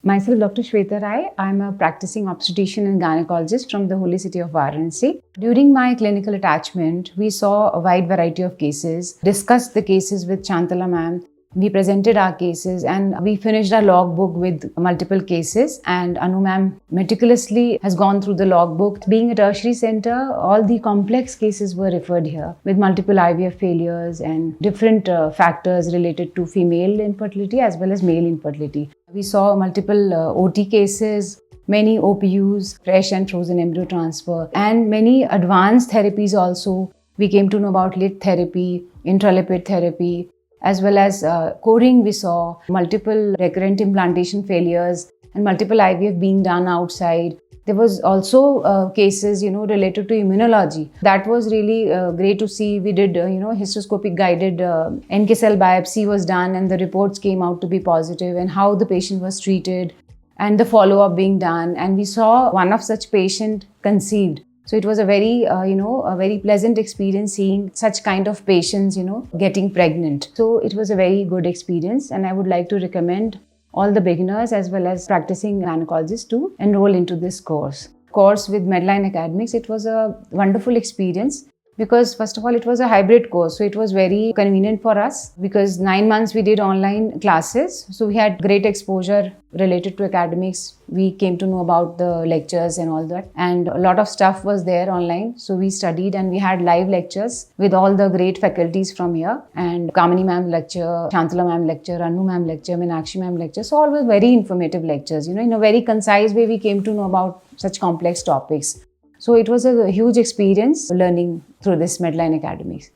Myself, Dr. Sweta Rai. I'm a practicing obstetrician and gynecologist from the holy city of Varanasi. During my clinical attachment, we saw a wide variety of cases, discussed the cases with Chantala ma'am. We presented our cases and we finished our logbook with multiple cases, and Anu ma'am meticulously has gone through the logbook. Being a tertiary center, all the complex cases were referred here with multiple IVF failures and different factors related to female infertility as well as male infertility. We saw multiple OT cases, many OPUs, fresh and frozen embryo transfer, and many advanced therapies also. We came to know about lit therapy, intralipid therapy, as well as coring. We saw multiple recurrent implantation failures and multiple IVF being done outside. There was also cases, related to immunology. That was really great to see. We did, hysteroscopy-guided NK cell biopsy was done, and the reports came out to be positive, and how the patient was treated and the follow-up being done. And we saw one of such patient conceived. So it was a very, a very pleasant experience seeing such kind of patients, getting pregnant. So it was a very good experience, and I would like to recommend all the beginners as well as practicing gynecologists to enroll into this course. With Medline Academics, it was a wonderful experience because first of all, it was a hybrid course. So it was very convenient for us because 9 months we did online classes. So we had great exposure related to academics. We came to know about the lectures and all that. And a lot of stuff was there online. So we studied and we had live lectures with all the great faculties from here. And Kamini ma'am lecture, Chantala ma'am lecture, Anu ma'am lecture, Meenakshi ma'am lecture. So all were very informative lectures. In a very concise way, we came to know about such complex topics. So it was a huge experience learning through this Medline Academics.